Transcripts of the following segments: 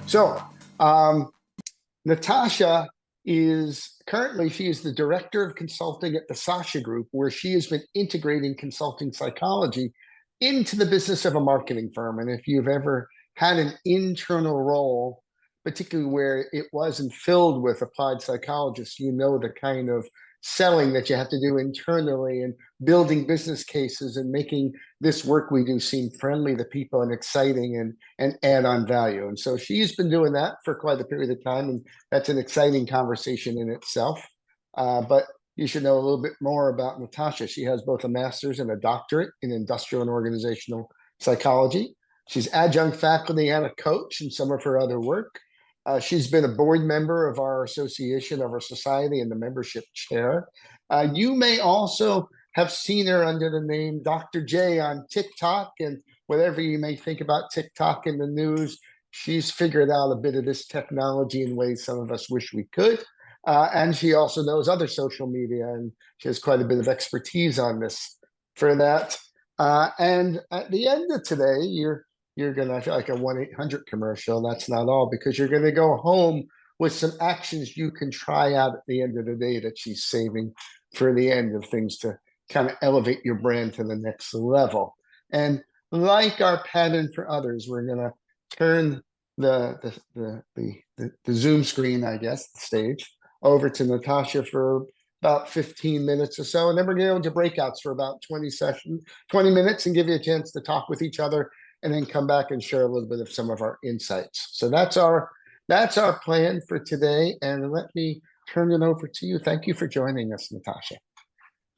So, um, Natasha she is the director of consulting at the Sasha Group, where she has been integrating consulting psychology into the business of a marketing firm. And if you've ever had an internal role, particularly where it wasn't filled with applied psychologists, you know the kind of selling that you have to do internally and building business cases and making this work we do seem friendly to people and exciting and add on value. And so she's been doing that for quite a period of time, and that's an exciting conversation in itself. But you should know a little bit more about Natasha. She has both a master's and a doctorate in industrial and organizational psychology. She's adjunct faculty and a coach in some of her other work. She's been a board member of our association, of our society, and the membership chair. You may also have seen her under the name Dr. J on TikTok, and whatever you may think about TikTok in the news, she's figured out a bit of this technology in ways some of us wish we could. And she also knows other social media, and she has quite a bit of expertise on this for that. And at the end of today, you're gonna feel like a 1-800 commercial. That's not all, because you're gonna go home with some actions you can try out at the end of the day that she's saving for the end of things to kind of elevate your brand to the next level. And like our pattern for others, we're gonna turn the Zoom screen, I guess, the stage, over to Natasha for about 15 minutes or so, and then we're going to go into breakouts for about 20 minutes, and give you a chance to talk with each other, and then come back and share a little bit of some of our insights. So that's our plan for today. And let me turn it over to you. Thank you for joining us, Natasha.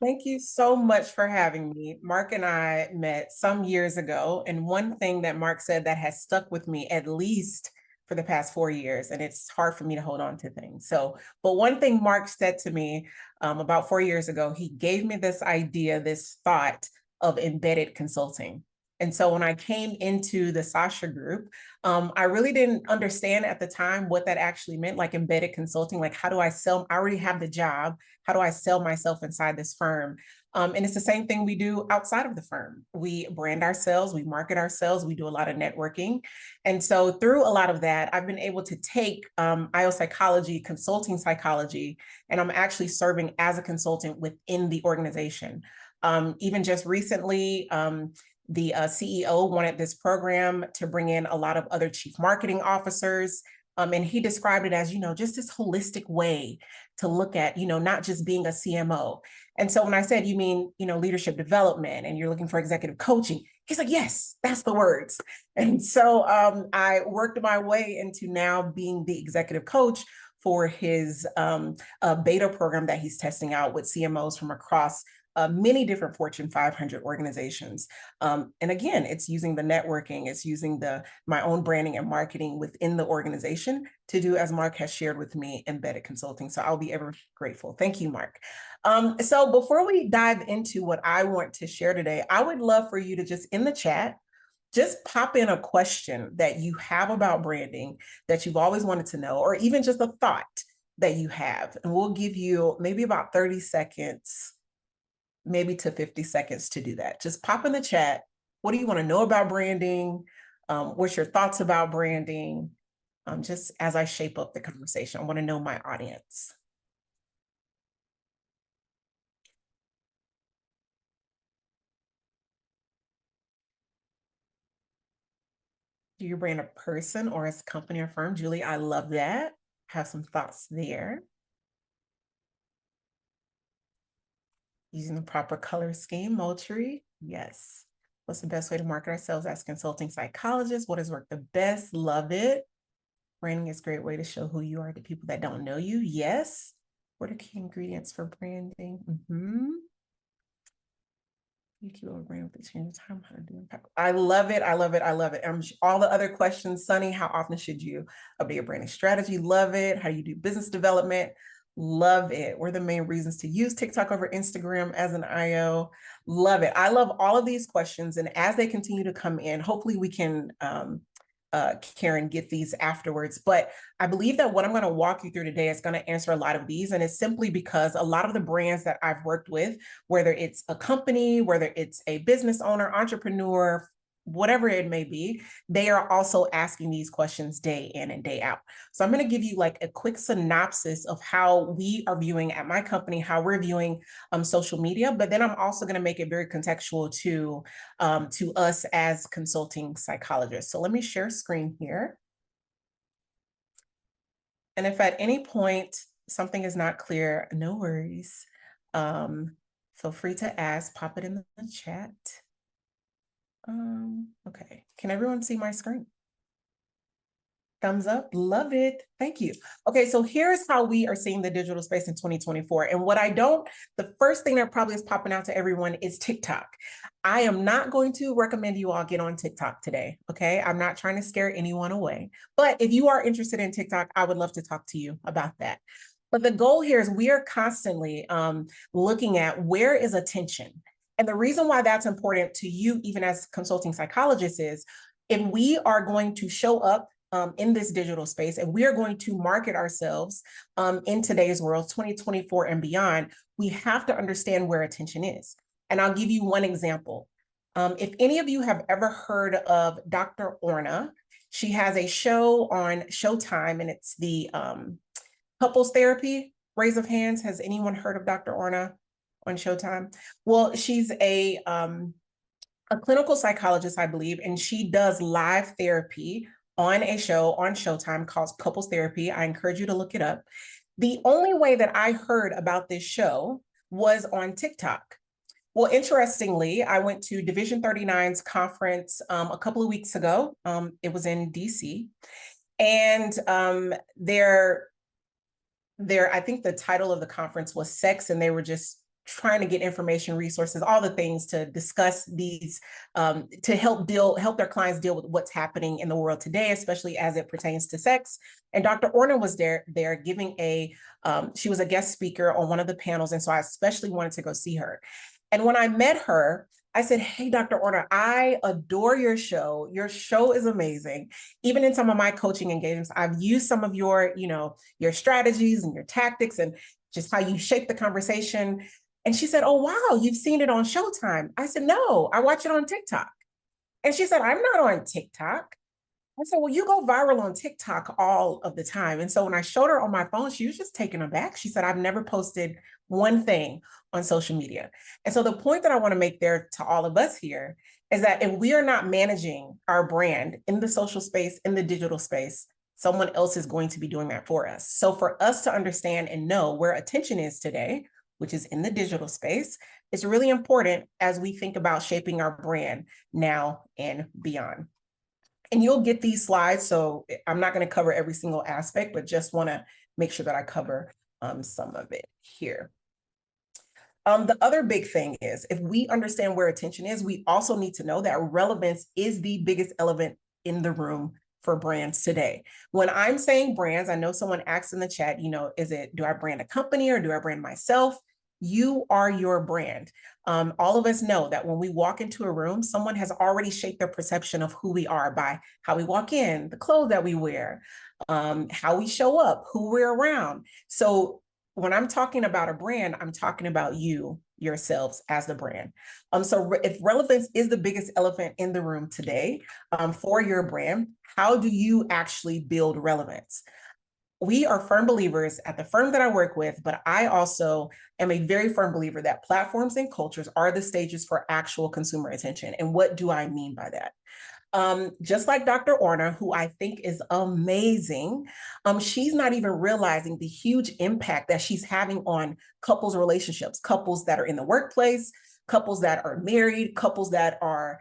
Thank you so much for having me. Mark and I met some years ago, and one thing that Mark said that has stuck with me at least for the past 4 years, and it's hard for me to hold on to things. But one thing Mark said to me about 4 years ago, he gave me this idea, this thought of embedded consulting. And so when I came into the Sasha Group, I really didn't understand at the time what that actually meant, like embedded consulting, like how do I sell? I already have the job. How do I sell myself inside this firm? And it's the same thing we do outside of the firm. We brand ourselves, we market ourselves, we do a lot of networking. And so through a lot of that, I've been able to take IO psychology, consulting psychology, and I'm actually serving as a consultant within the organization. Even just recently, the CEO wanted this program to bring in a lot of other chief marketing officers. And he described it as, just this holistic way to look at, not just being a CMO. And so when I said, you mean, leadership development and you're looking for executive coaching, he's like, yes, that's the words. And so I worked my way into now being the executive coach for his beta program that he's testing out with CMOs from across many different Fortune 500 organizations. And again, it's using the networking, it's using my own branding and marketing within the organization to do, as Mark has shared with me, embedded consulting. So I'll be ever grateful. Thank you, Mark. So before we dive into what I want to share today, I would love for you to just in the chat, just pop in a question that you have about branding that you've always wanted to know, or even just a thought that you have. And we'll give you maybe about 30 seconds, maybe to 50 seconds to do that. Just pop in the chat. What do you want to know about branding? What's your thoughts about branding? Just as I shape up the conversation, I want to know my audience. Do you brand a person or as a company or firm? Julie, I love that. Have some thoughts there. Using the proper color scheme, Moultrie, yes. What's the best way to market ourselves as consulting psychologists? What has worked the best? Love it. Branding is a great way to show who you are to people that don't know you. Yes. What are key ingredients for branding? You keep over brand with the change of time. How to do impact. I love it. I love it. I love it. All the other questions, Sunny, how often should you update your branding strategy? Love it. How do you do business development? Love it. What are the main reasons to use TikTok over Instagram as an IO? Love it. I love all of these questions. And as they continue to come in, hopefully we can, Karen, get these afterwards. But I believe that what I'm going to walk you through today is going to answer a lot of these. And it's simply because a lot of the brands that I've worked with, whether it's a company, whether it's a business owner, entrepreneur, whatever it may be, they are also asking these questions day in and day out. So I'm going to give you like a quick synopsis of how we are viewing at my company, how we're viewing social media, but then I'm also going to make it very contextual to us as consulting psychologists. So let me share screen here. And if at any point something is not clear, no worries. Feel free to ask, pop it in the chat. Okay, can everyone see my screen? Thumbs up, love it, thank you. Okay, so here's how we are seeing the digital space in 2024. And the first thing that probably is popping out to everyone is TikTok. I am not going to recommend you all get on TikTok today, okay? I'm not trying to scare anyone away. But if you are interested in TikTok, I would love to talk to you about that. But the goal here is we are constantly looking at where is attention. And the reason why that's important to you, even as consulting psychologists, is if we are going to show up in this digital space and we are going to market ourselves in today's world, 2024 and beyond, we have to understand where attention is. And I'll give you one example. If any of you have ever heard of Dr. Orna, she has a show on Showtime, and it's the couples therapy. Raise of hands, has anyone heard of Dr. Orna on Showtime? Well, she's a clinical psychologist, I believe, and she does live therapy on a show on Showtime called Couples Therapy. I encourage you to look it up. The only way that I heard about this show was on TikTok. Well, interestingly, I went to Division 39's conference a couple of weeks ago. It was in DC. And I think the title of the conference was Sex, and they were just trying to get information, resources, all the things to discuss these, to help their clients deal with what's happening in the world today, especially as it pertains to sex. And Dr. Orna was there giving she was a guest speaker on one of the panels. And so I especially wanted to go see her. And when I met her, I said, hey, Dr. Orna, I adore your show. Your show is amazing. Even in some of my coaching engagements, I've used some of your strategies and your tactics and just how you shape the conversation. And she said, oh, wow, you've seen it on Showtime. I said, no, I watch it on TikTok. And she said, I'm not on TikTok. I said, well, you go viral on TikTok all of the time. And so when I showed her on my phone, she was just taken aback. She said, I've never posted one thing on social media. And so the point that I want to make there to all of us here is that if we are not managing our brand in the social space, in the digital space, someone else is going to be doing that for us. So for us to understand and know where attention is today, which is in the digital space, is really important as we think about shaping our brand now and beyond. And you'll get these slides, so I'm not going to cover every single aspect, but just want to make sure that I cover some of it here. The other big thing is, if we understand where attention is, we also need to know that relevance is the biggest element in the room for brands today. When I'm saying brands, I know someone asked in the chat, do I brand a company or do I brand myself? You are your brand. All of us know that when we walk into a room, someone has already shaped their perception of who we are by how we walk in, the clothes that we wear, how we show up, who we're around. So when I'm talking about a brand, I'm talking about you, yourselves as the brand. So if relevance is the biggest elephant in the room today for your brand, how do you actually build relevance? We are firm believers at the firm that I work with, but I also am a very firm believer that platforms and cultures are the stages for actual consumer attention. And what do I mean by that? Just like Dr. Orna, who I think is amazing, she's not even realizing the huge impact that she's having on couples' relationships, couples that are in the workplace, couples that are married, couples that are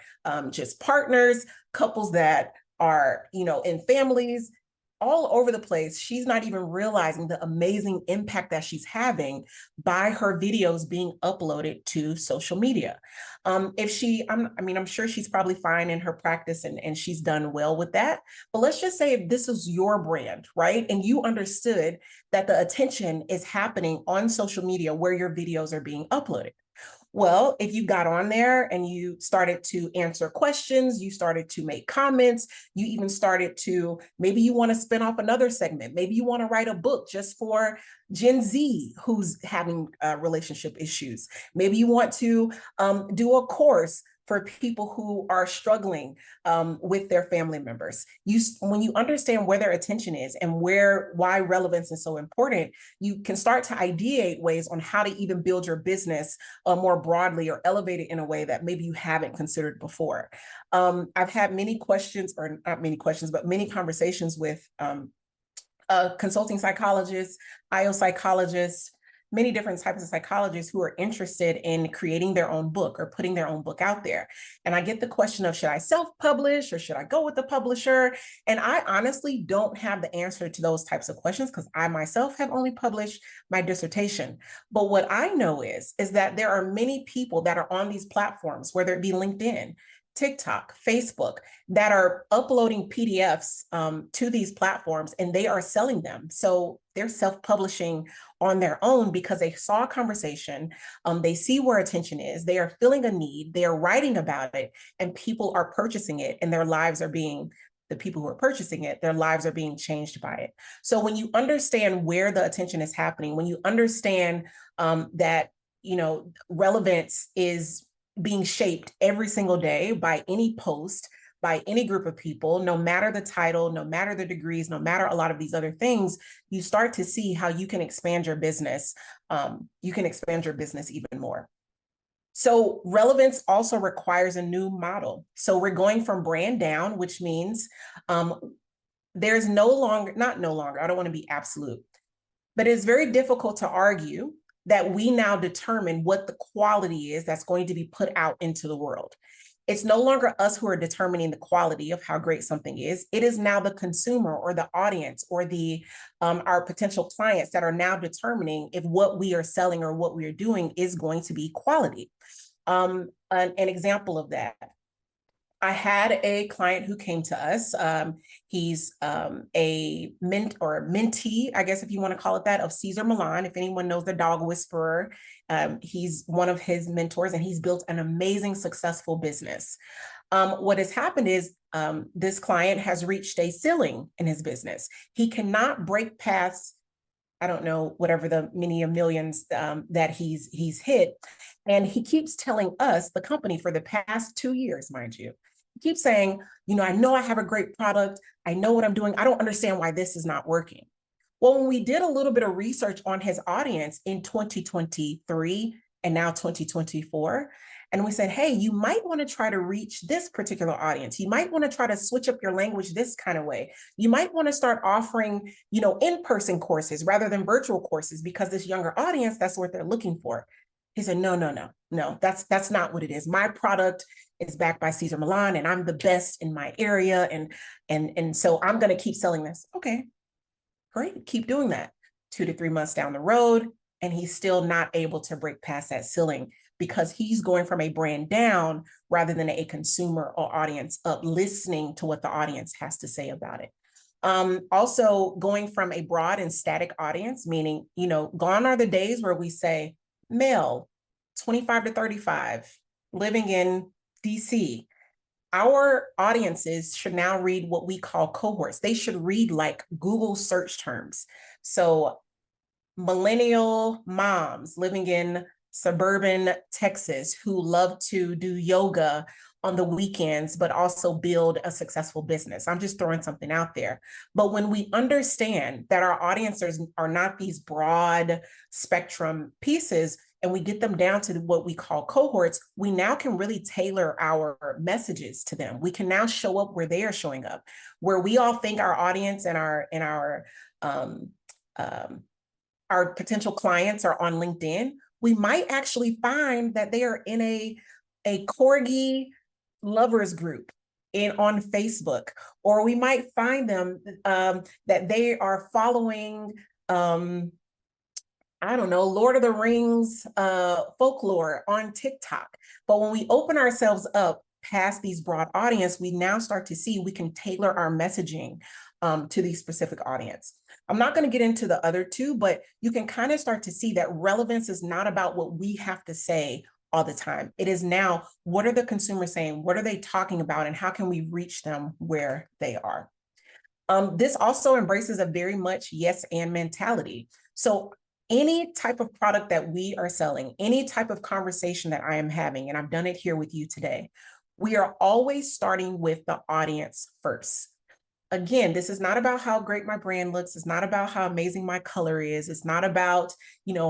just partners, couples that are, in families, all over the place. She's not even realizing the amazing impact that she's having by her videos being uploaded to social media. I'm sure she's probably fine in her practice and she's done well with that. But let's just say if this is your brand, right? And you understood that the attention is happening on social media where your videos are being uploaded. Well, if you got on there and you started to answer questions, you started to make comments, you even started to, maybe you want to spin off another segment. Maybe you want to write a book just for Gen Z who's having relationship issues. Maybe you want to do a course for people who are struggling with their family members. When you understand where their attention is and why relevance is so important, you can start to ideate ways on how to even build your business more broadly or elevate it in a way that maybe you haven't considered before. I've had many questions, or not many questions, but many conversations with consulting psychologists, IO psychologists, many different types of psychologists who are interested in creating their own book or putting their own book out there. And I get the question of, should I self-publish or should I go with the publisher? And I honestly don't have the answer to those types of questions because I myself have only published my dissertation. But what I know is that there are many people that are on these platforms, whether it be LinkedIn, TikTok, Facebook, that are uploading PDFs to these platforms and they are selling them. So they're self-publishing on their own because they saw a conversation, they see where attention is, they are feeling a need, they are writing about it, and people are purchasing it, and their lives are being, the people who are purchasing it, their lives are being changed by it. So when you understand where the attention is happening, when you understand that, relevance is being shaped every single day by any post, by any group of people, no matter the title, no matter the degrees, no matter a lot of these other things, you start to see how you can expand your business. You can expand your business even more. So relevance also requires a new model. So we're going from brand down, which means there's no longer, I don't want to be absolute, but it's very difficult to argue that we now determine what the quality is that's going to be put out into the world. It's no longer us who are determining the quality of how great something is. It is now the consumer or the audience or the our potential clients that are now determining if what we are selling or what we are doing is going to be quality. An example of that, I had a client who came to us. He's a mentee, I guess if you want to call it that, of Cesar Millan. If anyone knows the dog whisperer, he's one of his mentors, and he's built an amazing, successful business. What has happened is this client has reached a ceiling in his business. He cannot break past, I don't know, whatever the many millions that he's hit. And he keeps telling us, the company, for the past 2 years, mind you, he keeps saying, I know I have a great product. I know what I'm doing. I don't understand why this is not working. Well, when we did a little bit of research on his audience in 2023 and now 2024, and we said, hey, you might want to try to reach this particular audience. You might want to try to switch up your language this kind of way. You might want to start offering, in-person courses rather than virtual courses, because this younger audience, that's what they're looking for. He said, no, that's not what it is. My product is backed by Cesar Millan, and I'm the best in my area. And so I'm going to keep selling this. Okay, great. Keep doing that. 2 to 3 months down the road, and he's still not able to break past that ceiling because he's going from a brand down rather than a consumer or audience up, listening to what the audience has to say about it. Also going from a broad and static audience, meaning, gone are the days where we say male, 25 to 35, living in DC. Our audiences should now read what we call cohorts. They should read like Google search terms. So millennial moms living in suburban Texas who love to do yoga on the weekends, but also build a successful business. I'm just throwing something out there. But when we understand that our audiences are not these broad spectrum pieces, and we get them down to what we call cohorts, we now can really tailor our messages to them. We can now show up where they are showing up, where we all think our audience and our potential clients are on LinkedIn. We might actually find that they are in a corgi lovers group on Facebook, or we might find them that they are following I don't know, Lord of the Rings folklore on TikTok. But when we open ourselves up past these broad audience, we now start to see we can tailor our messaging to these specific audience. I'm not going to get into the other two, but you can kind of start to see that relevance is not about what we have to say all the time. It is now, what are the consumers saying? What are they talking about? And how can we reach them where they are? This also embraces a very much yes and mentality. So any type of product that we are selling, any type of conversation that I am having, and I've done it here with you today, we are always starting with the audience first. Again, this is not about how great my brand looks. It's not about how amazing my color is. It's not about,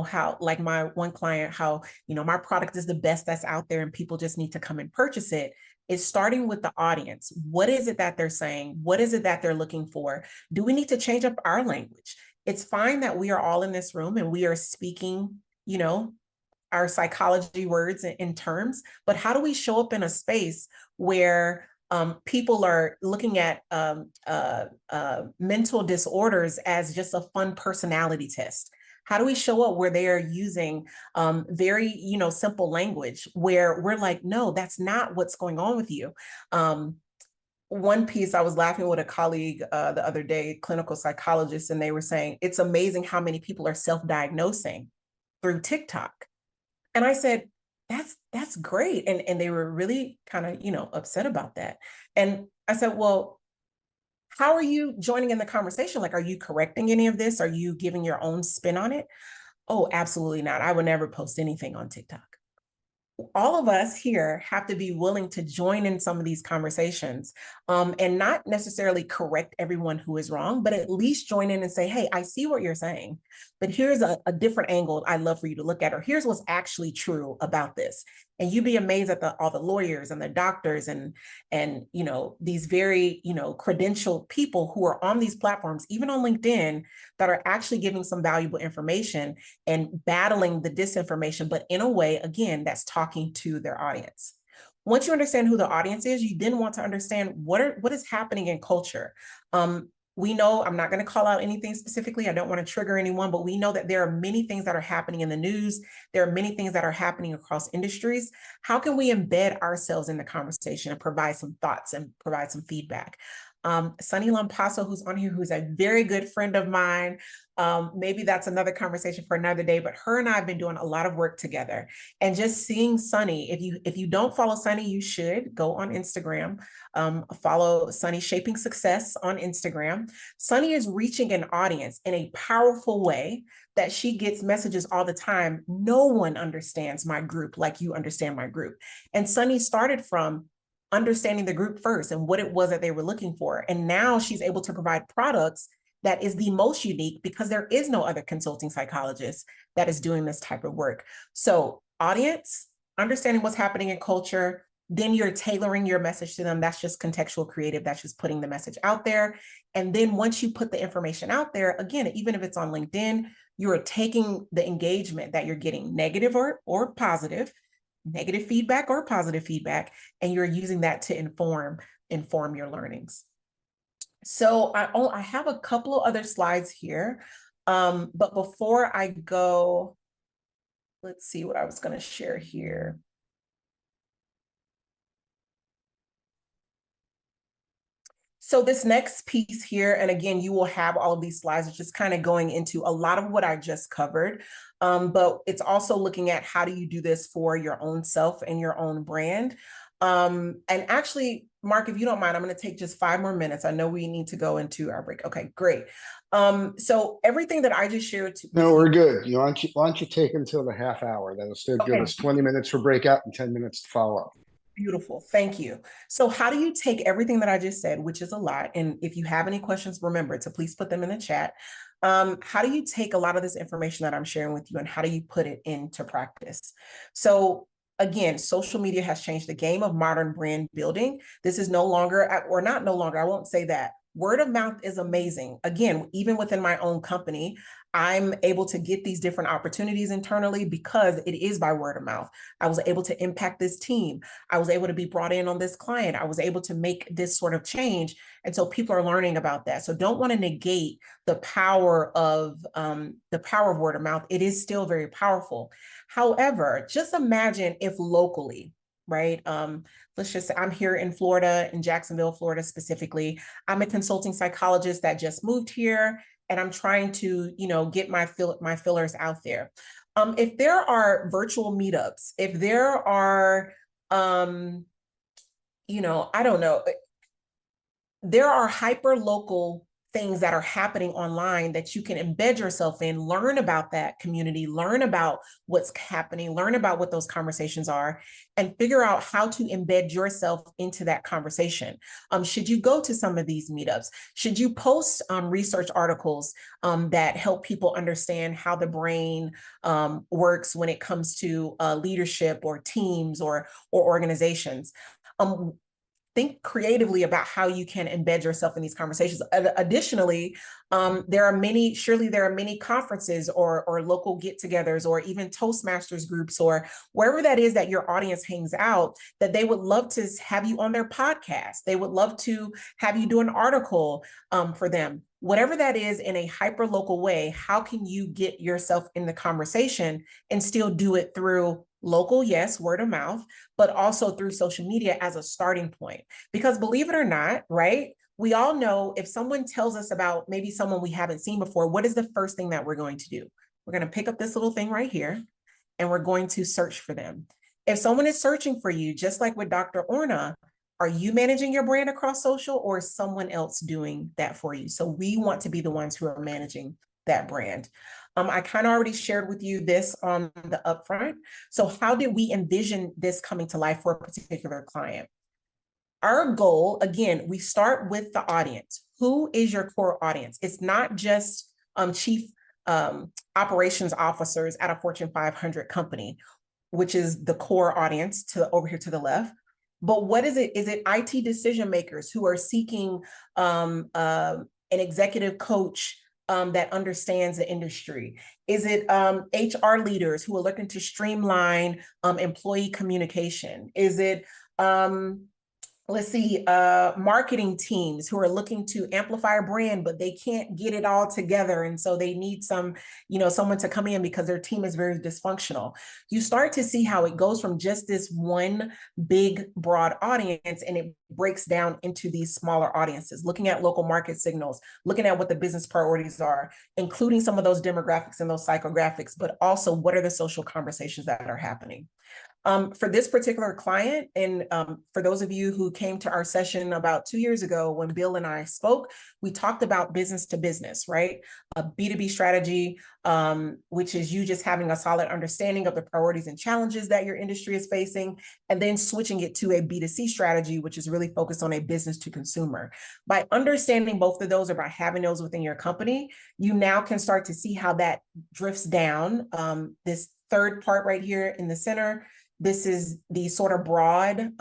how, like my one client, how, my product is the best that's out there and people just need to come and purchase it. It's starting with the audience. What is it that they're saying? What is it that they're looking for? Do we need to change up our language? It's fine that we are all in this room and we are speaking, our psychology words and terms, but how do we show up in a space where people are looking at mental disorders as just a fun personality test? How do we show up where they are using very, simple language where we're like, no, that's not what's going on with you. One piece, I was laughing with a colleague the other day, clinical psychologist, and they were saying, it's amazing how many people are self-diagnosing through TikTok. And I said, that's great. And they were really kind of, upset about that. And I said, well, how are you joining in the conversation? Like, are you correcting any of this? Are you giving your own spin on it? Oh, absolutely not. I would never post anything on TikTok. All of us here have to be willing to join in some of these conversations and not necessarily correct everyone who is wrong, but at least join in and say, hey, I see what you're saying, but here's a different angle I'd love for you to look at, or here's what's actually true about this. And you'd be amazed at all the lawyers and the doctors and these very, credentialed people who are on these platforms, even on LinkedIn, that are actually giving some valuable information and battling the disinformation, but in a way, again, that's talking to their audience. Once you understand who the audience is, you then want to understand what is happening in culture. We know, I'm not going to call out anything specifically. I don't want to trigger anyone, but we know that there are many things that are happening in the news. There are many things that are happening across industries. How can we embed ourselves in the conversation and provide some thoughts and provide some feedback? Sunny Lampasso, who's on here, who's a very good friend of mine. Maybe that's another conversation for another day, but her and I have been doing a lot of work together. And just seeing Sunny, if you don't follow Sunny, you should go on Instagram, follow Sunny Shaping Success on Instagram. Sunny is reaching an audience in a powerful way that she gets messages all the time. No one understands my group like you understand my group. And Sunny started from understanding the group first and what it was that they were looking for. And now she's able to provide products that is the most unique because there is no other consulting psychologist that is doing this type of work. So audience, understanding what's happening in culture, then you're tailoring your message to them. That's just contextual creative. That's just putting the message out there. And then once you put the information out there, again, even if it's on LinkedIn, you're taking the engagement that you're getting, negative or positive, negative feedback or positive feedback, and you're using that to inform your learnings. So I have a couple of other slides here, but before I go, let's see what I was going to share here. So this next piece here, and again, you will have all of these slides, it's just kind of going into a lot of what I just covered, but it's also looking at how do you do this for your own self and your own brand. And actually, Mark, if you don't mind, I'm going to take just 5 more minutes. I know we need to go into our break. Okay, great. So everything that I just shared. No, we're good. Why don't you take until the half hour? That'll still give us 20 minutes for breakout and 10 minutes to follow up. Beautiful. Thank you. So how do you take everything that I just said, which is a lot, and if you have any questions, remember to please put them in the chat. How do you take a lot of this information that I'm sharing with you and how do you put it into practice? So again, social media has changed the game of modern brand building. This is no longer, or not no longer, I won't say that. Word of mouth is amazing. Again, even within my own company, I'm able to get these different opportunities internally because it is by word of mouth. I was able to impact this team. I was able to be brought in on this client. I was able to make this sort of change. And so people are learning about that. So don't want to negate the power of word of mouth. It is still very powerful. However, just imagine if locally, right? Let's just say I'm here in Florida, in Jacksonville, Florida specifically. I'm a consulting psychologist that just moved here, and I'm trying to, get my fillers out there. If there are virtual meetups, if there are, I don't know, there are hyper local things that are happening online that you can embed yourself in, learn about that community, learn about what's happening, learn about what those conversations are, and figure out how to embed yourself into that conversation. Should you go to some of these meetups? Should you post research articles that help people understand how the brain works when it comes to leadership or teams or organizations? Think creatively about how you can embed yourself in these conversations. Additionally, there are many conferences or local get-togethers or even Toastmasters groups or wherever that is that your audience hangs out, that they would love to have you on their podcast. They would love to have you do an article for them. Whatever that is in a hyper-local way, how can you get yourself in the conversation and still do it through local, yes, word of mouth, but also through social media as a starting point? Because believe it or not, right? We all know if someone tells us about maybe someone we haven't seen before, what is the first thing that we're going to do? We're going to pick up this little thing right here and we're going to search for them. If someone is searching for you, just like with Dr. Orna, are you managing your brand across social or is someone else doing that for you? So we want to be the ones who are managing that brand. I kind of already shared with you this on the upfront. So how did we envision this coming to life for a particular client? Our goal, again, we start with the audience. Who is your core audience? It's not just chief operations officers at a Fortune 500 company, which is the core audience to over here to the left. But what is it? Is it IT decision makers who are seeking an executive coach that understands the industry? Is it HR leaders who are looking to streamline employee communication? Is it marketing teams who are looking to amplify a brand, but they can't get it all together. And so they need someone to come in because their team is very dysfunctional. You start to see how it goes from just this one big, broad audience, and it breaks down into these smaller audiences, looking at local market signals, looking at what the business priorities are, including some of those demographics and those psychographics, but also what are the social conversations that are happening. For this particular client, and for those of you who came to our session about 2 years ago when Bill and I spoke, we talked about business to business, right? A B2B strategy, which is you just having a solid understanding of the priorities and challenges that your industry is facing, and then switching it to a B2C strategy, which is really focused on a business to consumer. By understanding both of those or by having those within your company, you now can start to see how that drifts down. This third part right here in the center, this is the sort of broad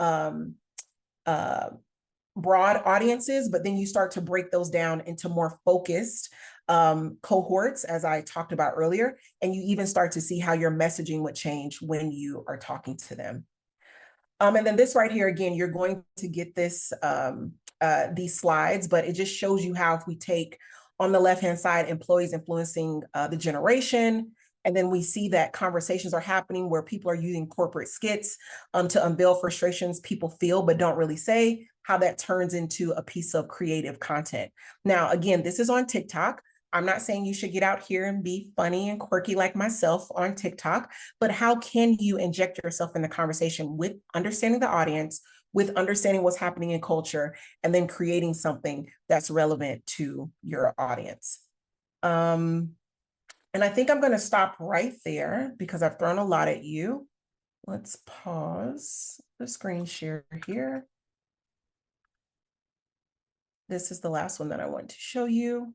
audiences, but then you start to break those down into more focused cohorts, as I talked about earlier, and you even start to see how your messaging would change when you are talking to them. And then this right here, again, you're going to get this these slides, but it just shows you how if we take on the left-hand side, employees influencing the generation, and then we see that conversations are happening where people are using corporate skits to unveil frustrations people feel but don't really say, how that turns into a piece of creative content. Now, again, this is on TikTok. I'm not saying you should get out here and be funny and quirky like myself on TikTok, but how can you inject yourself in the conversation with understanding the audience, with understanding what's happening in culture, and then creating something that's relevant to your audience. And I think I'm going to stop right there because I've thrown a lot at you. Let's pause the screen share here. This is the last one that I want to show you.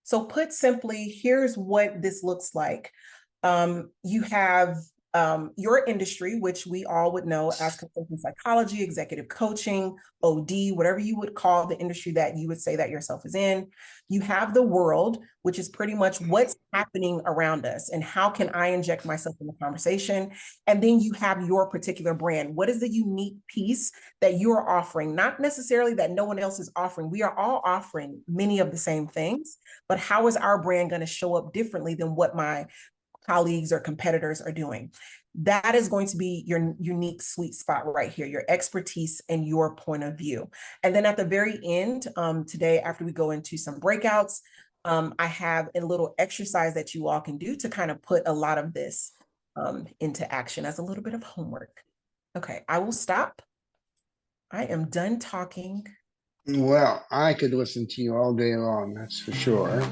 So put simply, here's what this looks like. You have your industry, which we all would know as consulting psychology, executive coaching, OD, whatever you would call the industry that you would say that yourself is in. You have the world, which is pretty much what's happening around us and how can I inject myself in the conversation. And then you have your particular brand. What is the unique piece that you're offering? Not necessarily that no one else is offering. We are all offering many of the same things, but how is our brand going to show up differently than what my colleagues or competitors are doing? That is going to be your unique sweet spot right here, your expertise and your point of view. And then at the very end, today, after we go into some breakouts, I have a little exercise that you all can do to kind of put a lot of this into action as a little bit of homework. Okay, I will stop. I am done talking. Well, I could listen to you all day long, that's for sure.